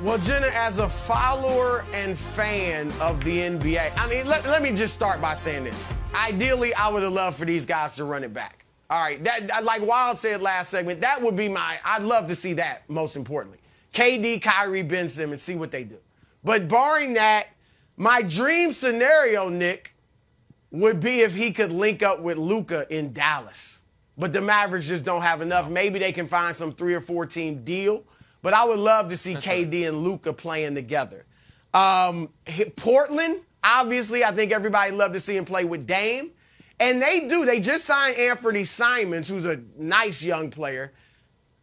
Well, Jenna, as a follower and fan of the NBA, I mean, let me just start by saying this. Ideally, I would have loved for these guys to run it back. All right, that like Wild said last segment, that would be I'd love to see that, most importantly. KD, Kyrie, Ben Simmons, see what they do. But barring that, my dream scenario, Nick, would be if he could link up with Luka in Dallas. But the Mavericks just don't have enough. Maybe they can find some 3 or 4 team deal. But I would love to see KD and Luka playing together. Portland, obviously, I think everybody loved to see him play with Dame. And they do. They just signed Anthony Simons, who's a nice young player.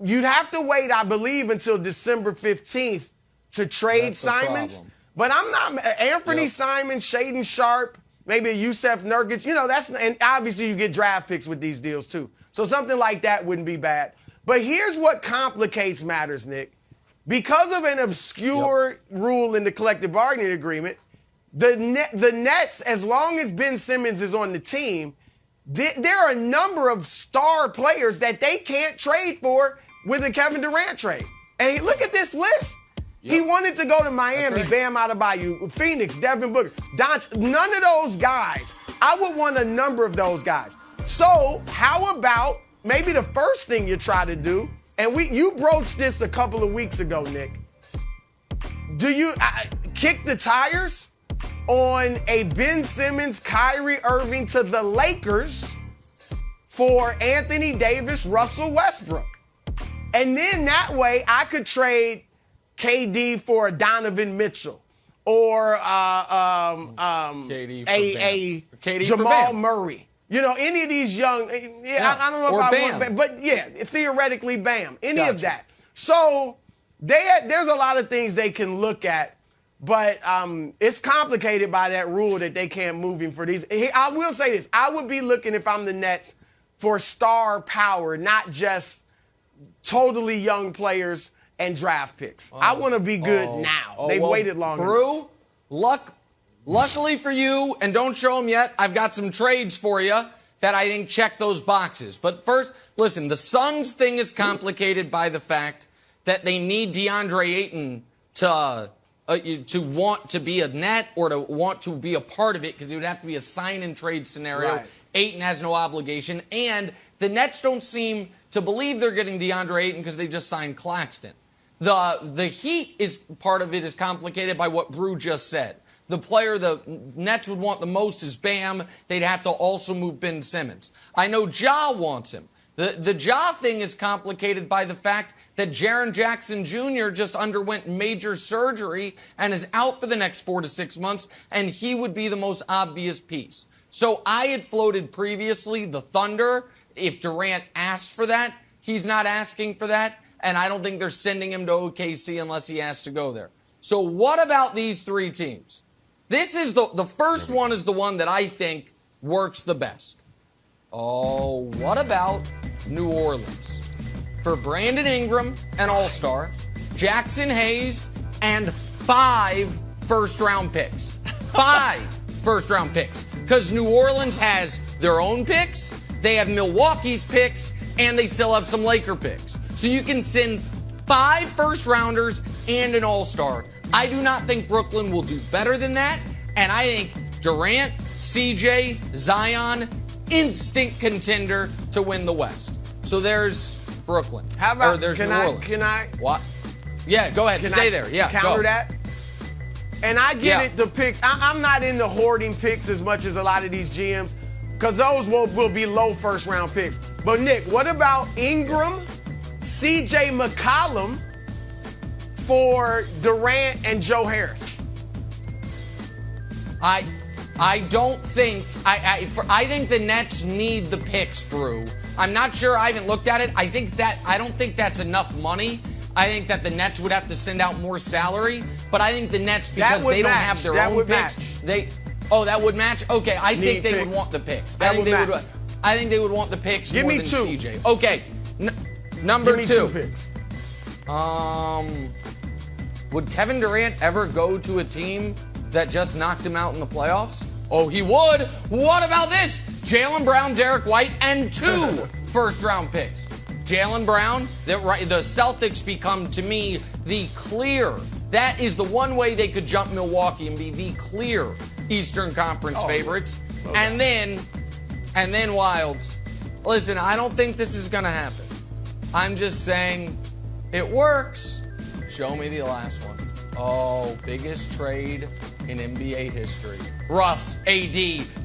You'd have to wait, I believe, until December 15th to trade Simons. But I'm not. Anthony Simons, Shaedon Sharpe, maybe Yusef Nurkic. You know, and obviously you get draft picks with these deals too. So something like that wouldn't be bad. But here's what complicates matters, Nick. Because of an obscure rule in the collective bargaining agreement, the Nets, as long as Ben Simmons is on the team, there are a number of star players that they can't trade for with a Kevin Durant trade. And look at this list. He wanted to go to Miami, Bam Adebayo, Phoenix, Devin Booker, none of those guys. I would want a number of those guys. So how about maybe the first thing you try to do, and you broached this a couple of weeks ago, Nick. Do you kick the tires on a Ben Simmons, Kyrie Irving to the Lakers for Anthony Davis, Russell Westbrook? And then that way I could trade KD for Donovan Mitchell or Jamal Murray. You know, any of these young, I don't know if I want, but theoretically Bam, any of that. So there's a lot of things they can look at, but it's complicated by that rule that they can't move him for these. I will say this. I would be looking, if I'm the Nets, for star power, not just totally young players and draft picks. I want to be good now. They've waited long enough. Brew, luckily for you, and don't show them yet, I've got some trades for you that I think check those boxes. But first, listen, the Suns thing is complicated by the fact that they need DeAndre Ayton to want to be a net or to want to be a part of it, because it would have to be a sign-and-trade scenario. Right. Ayton has no obligation. And the Nets don't seem to believe they're getting DeAndre Ayton because they just signed Claxton. The Heat is part of it is complicated by what Brew just said. The player the Nets would want the most is Bam. They'd have to also move Ben Simmons. I know Ja wants him. The Ja thing is complicated by the fact that Jaren Jackson Jr. just underwent major surgery and is out for the next 4 to 6 months, and he would be the most obvious piece. So I had floated previously the Thunder. If Durant asked for that, he's not asking for that, and I don't think they're sending him to OKC unless he has to go there. So what about these 3 teams? This is the first one is the one that I think works the best. Oh, what about New Orleans? For Brandon Ingram, an all-star, Jackson Hayes, and 5 first-round picks. 5 first-round picks. Because New Orleans has their own picks, they have Milwaukee's picks, and they still have some Laker picks. So you can send 5 first-rounders and an all-star. I do not think Brooklyn will do better than that, and I think Durant, CJ, Zion, instant contender to win the West. So there's Brooklyn. How about, New Orleans. Can I? What? Yeah, go ahead. Stay there. Yeah, counter go. that? And I get it, the picks. I'm not into hoarding picks as much as a lot of these GMs, because those will be low first-round picks. But, Nick, what about Ingram, CJ McCollum, for Durant and Joe Harris? I don't think I think the Nets need the picks, Brew. I'm not sure. I haven't looked at it. I don't think that's enough money. I think that the Nets would have to send out more salary. But I think the Nets, because they don't have their own picks, that would match. Okay, I think they would want the picks. I think they would want the picks more than CJ. Okay, number 2. Give me 2 picks. Would Kevin Durant ever go to a team that just knocked him out in the playoffs? Oh, he would. What about this? Jaylen Brown, Derek White, and 2 first-round picks. Jaylen Brown, the Celtics become, to me, the clear That is the one way they could jump Milwaukee and be the clear Eastern Conference favorites. Okay. And then Wilds. Listen, I don't think this is going to happen. I'm just saying it works. Show me the last one. Oh, biggest trade in NBA history. Russ, AD,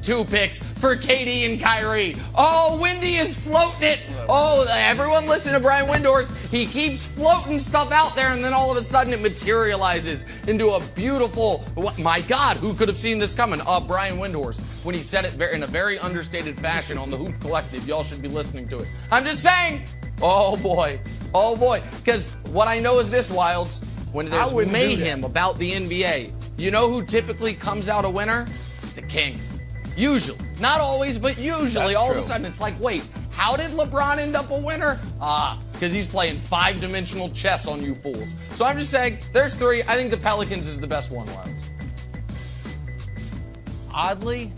2 picks for KD and Kyrie. Oh, Windy is floating it. Oh, everyone listen to Brian Windhorst. He keeps floating stuff out there, and then all of a sudden it materializes into a beautiful, my God, who could have seen this coming? Brian Windhorst, when he said it in a very understated fashion on the Hoop Collective. Y'all should be listening to it. I'm just saying, oh boy, because what I know is this, Wilds, when there's mayhem about the NBA, you know who typically comes out a winner? The King. Usually. Not always, but usually. All of a sudden, it's like, wait, how did LeBron end up a winner? Because he's playing 5-dimensional chess on you fools. So I'm just saying, there's 3. I think the Pelicans is the best one, Wilds. Oddly,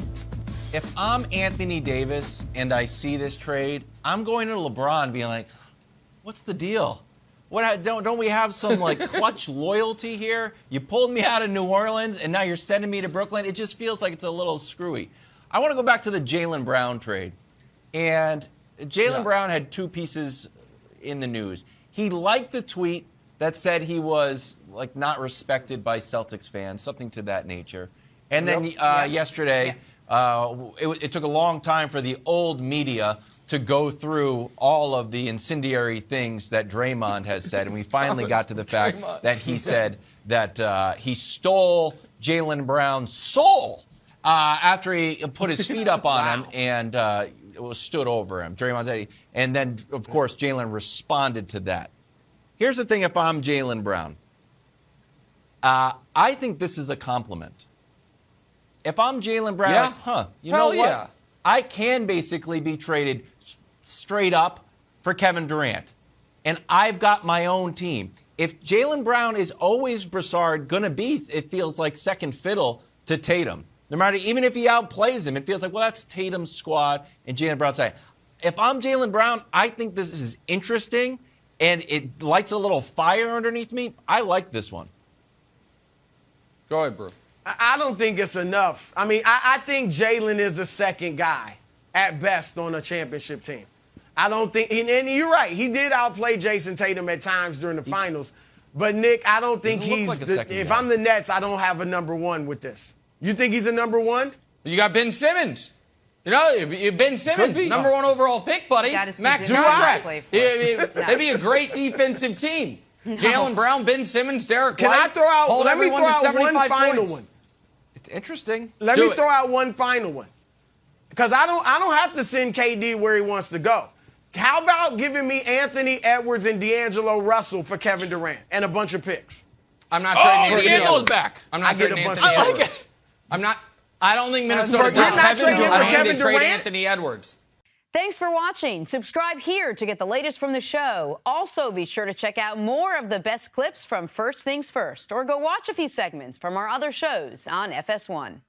if I'm Anthony Davis and I see this trade, I'm going to LeBron being like, what's the deal? What, don't we have some clutch loyalty here? You pulled me out of New Orleans and now you're sending me to Brooklyn. It just feels like it's a little screwy. I want to go back to the Jaylen Brown trade. And Jaylen Brown had 2 pieces in the news. He liked a tweet that said he was not respected by Celtics fans, something to that nature. And then yesterday, it took a long time for the old media to go through all of the incendiary things that Draymond has said. And we finally got to the fact that he said that he stole Jaylen Brown's soul after he put his feet up on him and stood over him. Draymond said, and then, of course, Jaylen responded to that. Here's the thing if I'm Jaylen Brown. I think this is a compliment. If I'm Jaylen Brown, you know what? Yeah. I can basically be traded straight up for Kevin Durant. And I've got my own team. If Jaylen Brown is always, Broussard, going to be, it feels like second fiddle to Tatum. No matter, even if he outplays him, it feels like, well, that's Tatum's squad and Jaylen Brown's side. If I'm Jaylen Brown, I think this is interesting and it lights a little fire underneath me. I like this one. Go ahead, Brew. I don't think it's enough. I mean, I think Jaylen is a second guy at best on a championship team. I don't think, and you're right, he did outplay Jason Tatum at times during the finals. But, Nick, I don't think if I'm the Nets, I don't have a number 1 with this. You think he's a number 1? You got Ben Simmons. You know, Ben Simmons, number 1 overall pick, buddy. Max contract. They'd be a great defensive team. Jaylen Brown, Ben Simmons, Derek White. Can I throw out, let me throw out one final one. It's interesting. Let me throw out one final one. Because I don't have to send KD where he wants to go. How about giving me Anthony Edwards and D'Angelo Russell for Kevin Durant and a bunch of picks? I'm not trading Anthony D'Angelo's back. I'm not trading Anthony Edwards. I don't think Minnesota does. I don't think they trade Anthony Edwards. Thanks for watching. Subscribe here to get the latest from the show. Also, be sure to check out more of the best clips from First Things First, or go watch a few segments from our other shows on FS1.